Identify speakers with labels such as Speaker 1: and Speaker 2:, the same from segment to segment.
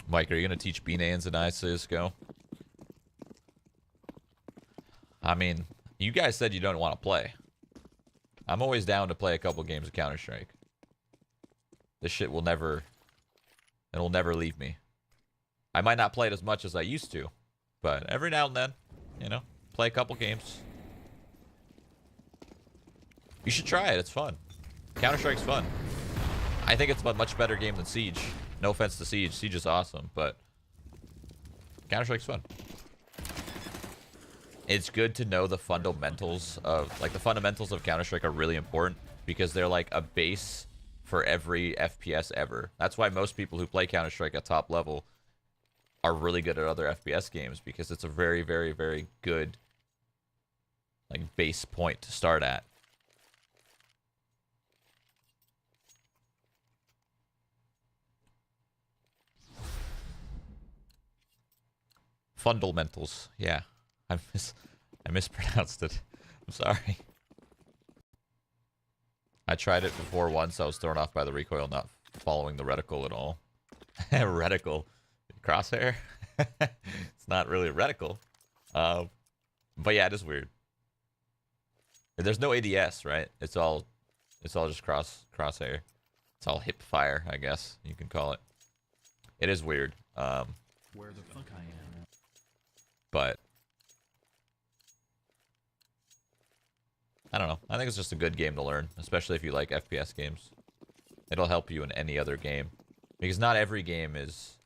Speaker 1: Mike, are you gonna teach B-Nans and I CSGO? I mean, you guys said you don't want to play. I'm always down to play a couple games of Counter-Strike. This shit will never... It'll never leave me. I might not play it as much as I used to, but every now and then, you know, play a couple games. You should try it. It's fun. Counter-Strike's fun. I think it's a much better game than Siege. No offense to Siege. Siege is awesome, but Counter-Strike's fun. It's good to know the fundamentals of, like, the fundamentals of Counter-Strike are really important because they're like a base for every FPS ever. That's why most people who play Counter-Strike at top level are really good at other FPS games, because it's a very, very, very good, like, base point to start at. Fundamentals. Yeah. I mispronounced it. I'm sorry. I tried it before once. I was thrown off by the recoil, not following the reticle at all. Reticle. Crosshair? It's not really a reticle. But yeah, it is weird. There's no ADS, right? It's all just crosshair. It's all hip fire, I guess you can call it. It is weird.
Speaker 2: Where the fuck I am.
Speaker 1: But I don't know. I think it's just a good game to learn, especially if you like FPS games. It'll help you in any other game, because not every game is...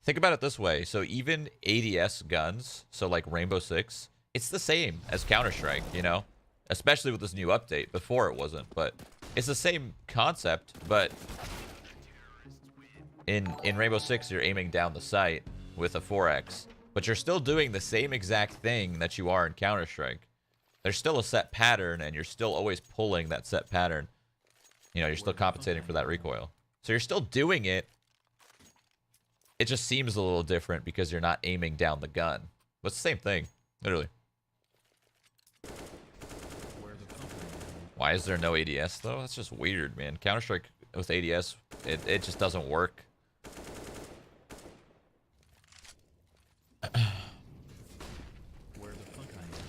Speaker 1: Think about it this way. So even ADS guns, so like Rainbow Six, it's the same as Counter-Strike, you know? Especially with this new update. Before it wasn't, but it's the same concept, but in Rainbow Six, you're aiming down the sight with a 4X, but you're still doing the same exact thing that you are in Counter-Strike. There's still a set pattern, and you're still always pulling that set pattern. You know, you're still compensating for that recoil. So you're still doing it. It just seems a little different because you're not aiming down the gun. But it's the same thing, literally. Why is there no ADS, though? That's just weird, man. Counter-Strike with ADS, it just doesn't work.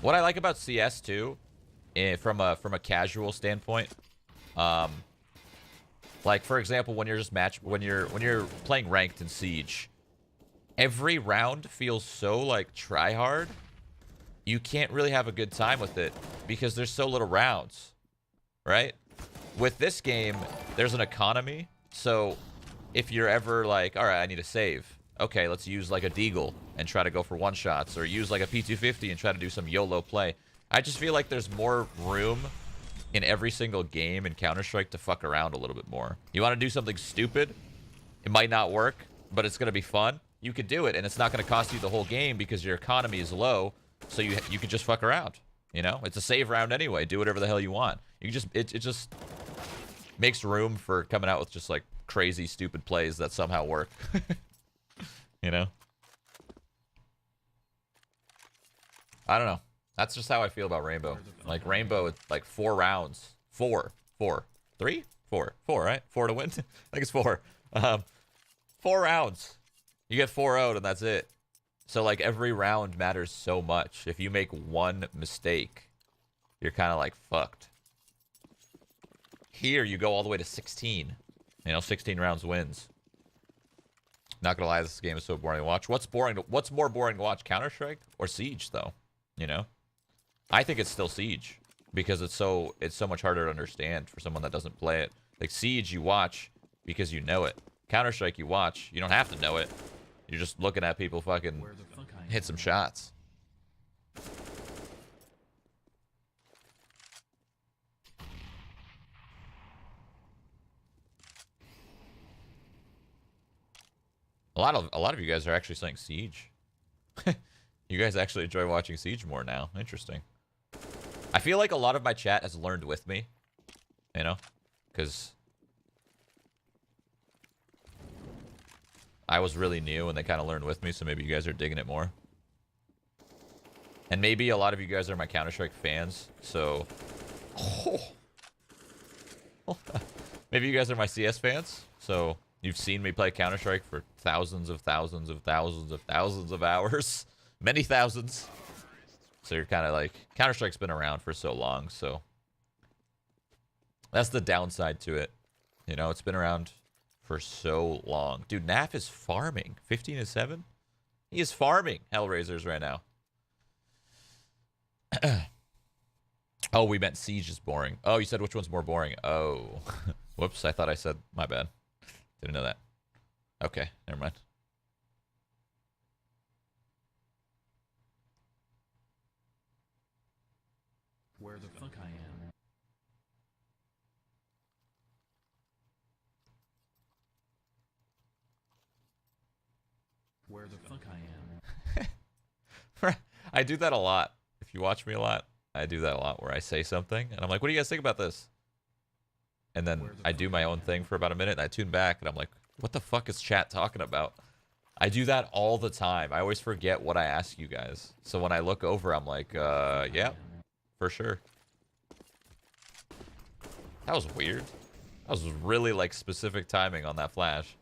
Speaker 1: What I like about CS too, from a casual standpoint, like for example, when you're when you're playing ranked in Siege, every round feels so like try hard. You can't really have a good time with it because there's so little rounds, right? With this game, there's an economy, so if you're ever like, all right, I need a save. Okay, let's use like a Deagle and try to go for one-shots, or use like a P250 and try to do some YOLO play. I just feel like there's more room in every single game in Counter-Strike to fuck around a little bit more. You want to do something stupid? It might not work, but it's going to be fun. You could do it, and it's not going to cost you the whole game because your economy is low, so you could just fuck around. You know? It's a save round anyway. Do whatever the hell you want. You just it just makes room for coming out with just like crazy, stupid plays that somehow work. You know? I don't know. That's just how I feel about Rainbow. Like, Rainbow, it's like 4 rounds. 4. 3? 4, right? 4 to win? I think it's 4. 4 rounds. You get 4-0'd and that's it. So, like, every round matters so much. If you make one mistake, you're kind of, like, fucked. Here, you go all the way to 16. You know, 16 rounds wins. Not gonna lie, this game is so boring to watch. What's more boring to watch, Counter-Strike or Siege, though? You know, I think it's still Siege because it's so much harder to understand for someone that doesn't play it. Like Siege, you watch because you know it. Counter-Strike, you watch, you don't have to know it. You're just looking at people fucking hit some shots. A lot of you guys are actually saying Siege. You guys actually enjoy watching Siege more now. Interesting. I feel like a lot of my chat has learned with me. You know? Because I was really new and they kind of learned with me, so maybe you guys are digging it more. And maybe a lot of you guys are my Counter-Strike fans, so... Oh. Maybe you guys are my CS fans, so You've seen me play Counter-Strike for thousands of hours. Many thousands. So you're kind of like... Counter-Strike's been around for so long, so... That's the downside to it. You know, it's been around for so long. Dude, Naf is farming. 15-7? He is farming Hellraisers right now. Oh, we meant Siege is boring. Oh, you said which one's more boring? Oh. Whoops, I thought I said... My bad. Didn't know that. Okay, never mind.
Speaker 2: Where the fuck I am. Where the fuck I am.
Speaker 1: I do that a lot. If you watch me a lot, I do that a lot where I say something and I'm like, what do you guys think about this? And then I do my own thing for about a minute and I tune back and I'm like, what the fuck is chat talking about? I do that all the time. I always forget what I ask you guys. So when I look over, I'm like, yeah, for sure. That was weird. That was really like specific timing on that flash.